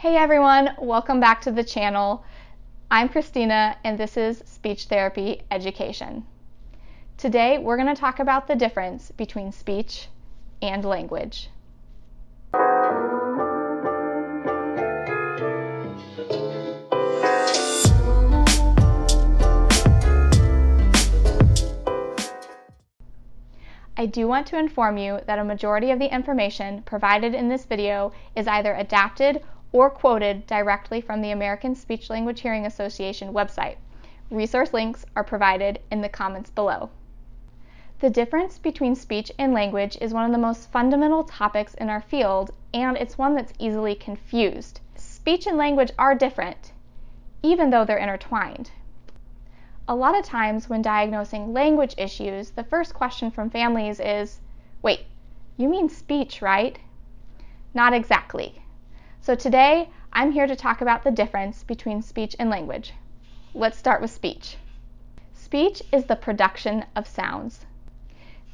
Hey everyone, welcome back to the channel. I'm Christina and this is Speech Therapy Education. Today we're going to talk about the difference between speech and language. I do want to inform you that a majority of the information provided in this video is either adapted or quoted directly from the American Speech-Language Hearing Association website. Resource links are provided in the comments below. The difference between speech and language is one of the most fundamental topics in our field, and it's one that's easily confused. Speech and language are different, even though they're intertwined. A lot of times when diagnosing language issues, the first question from families is, wait, you mean speech, right? Not exactly. So today, I'm here to talk about the difference between speech and language. Let's start with speech. Speech is the production of sounds.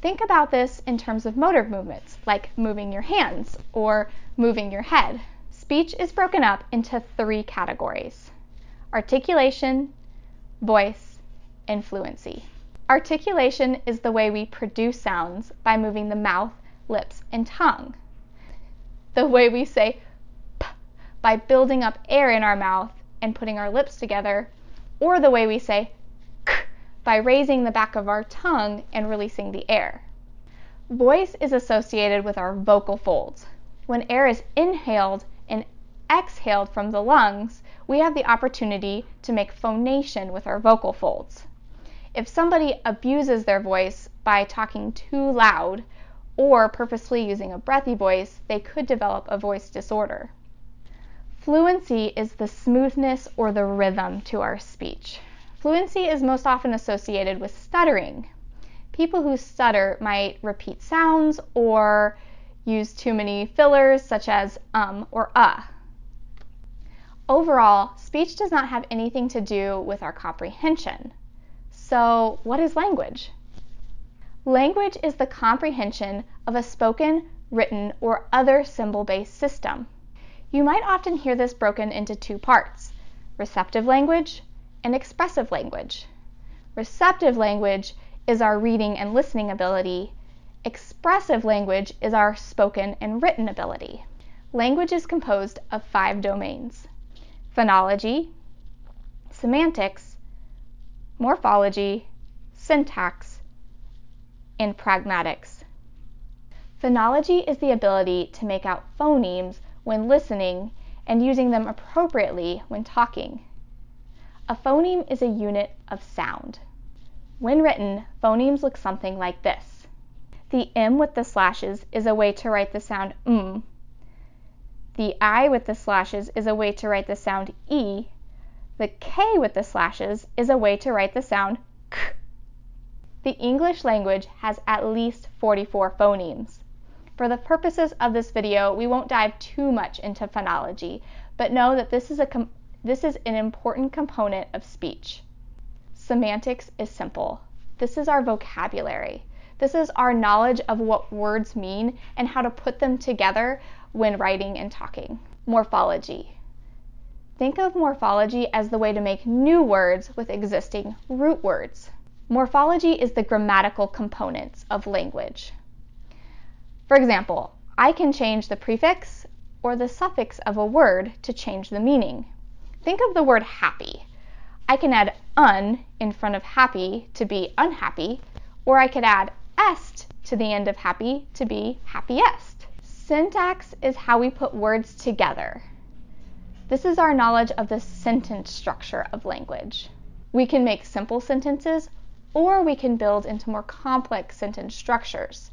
Think about this in terms of motor movements, like moving your hands or moving your head. Speech is broken up into three categories: articulation, voice, and fluency. Articulation is the way we produce sounds by moving the mouth, lips, and tongue. The way we say p by building up air in our mouth and putting our lips together, or the way we say k by raising the back of our tongue and releasing the air. Voice is associated with our vocal folds. When air is inhaled and exhaled from the lungs, we have the opportunity to make phonation with our vocal folds. If somebody abuses their voice by talking too loud or purposefully using a breathy voice, they could develop a voice disorder. Fluency is the smoothness or the rhythm to our speech. Fluency is most often associated with stuttering. People who stutter might repeat sounds or use too many fillers such as or Overall, speech does not have anything to do with our comprehension. So, what is language? Language is the comprehension of a spoken, written, or other symbol-based system. You might often hear this broken into two parts: receptive language and expressive language. Receptive language is our reading and listening ability. Expressive language is our spoken and written ability. Language is composed of 5 domains: phonology, semantics, morphology, syntax, and pragmatics. Phonology is the ability to make out phonemes when listening and using them appropriately when talking. A phoneme is a unit of sound. When written, phonemes look something like this. The M with the slashes is a way to write the sound m. The I with the slashes is a way to write the sound e. The K with the slashes is a way to write the sound k. The English language has at least 44 phonemes. For the purposes of this video, we won't dive too much into phonology, but know that this is an important component of speech. Semantics is simple. This is our vocabulary. This is our knowledge of what words mean and how to put them together when writing and talking. Morphology. Think of morphology as the way to make new words with existing root words. Morphology is the grammatical components of language. For example, I can change the prefix or the suffix of a word to change the meaning. Think of the word happy. I can add un in front of happy to be unhappy, or I could add est to the end of happy to be happiest. Syntax is how we put words together. This is our knowledge of the sentence structure of language. We can make simple sentences, or we can build into more complex sentence structures.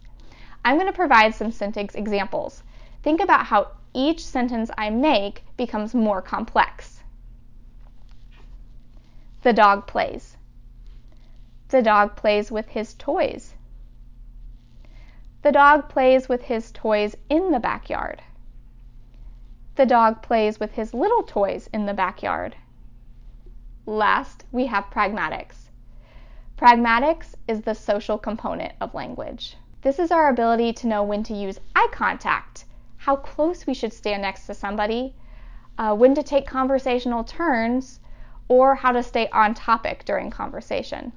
I'm going to provide some sentence examples. Think about how each sentence I make becomes more complex. The dog plays. The dog plays with his toys. The dog plays with his toys in the backyard. The dog plays with his little toys in the backyard. Last, we have pragmatics. Pragmatics is the social component of language. This is our ability to know when to use eye contact, how close we should stand next to somebody, when to take conversational turns, or how to stay on topic during conversation.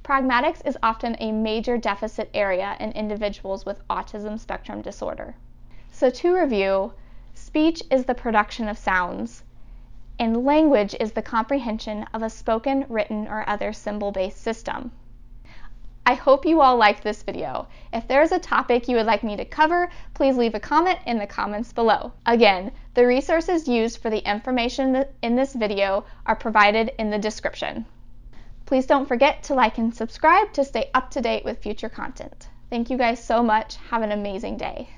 Pragmatics is often a major deficit area in individuals with autism spectrum disorder. So to review, speech is the production of sounds, and language is the comprehension of a spoken, written, or other symbol-based system. I hope you all liked this video. If there's a topic you would like me to cover, please leave a comment in the comments below. Again, the resources used for the information in this video are provided in the description. Please don't forget to like and subscribe to stay up to date with future content. Thank you guys so much. Have an amazing day.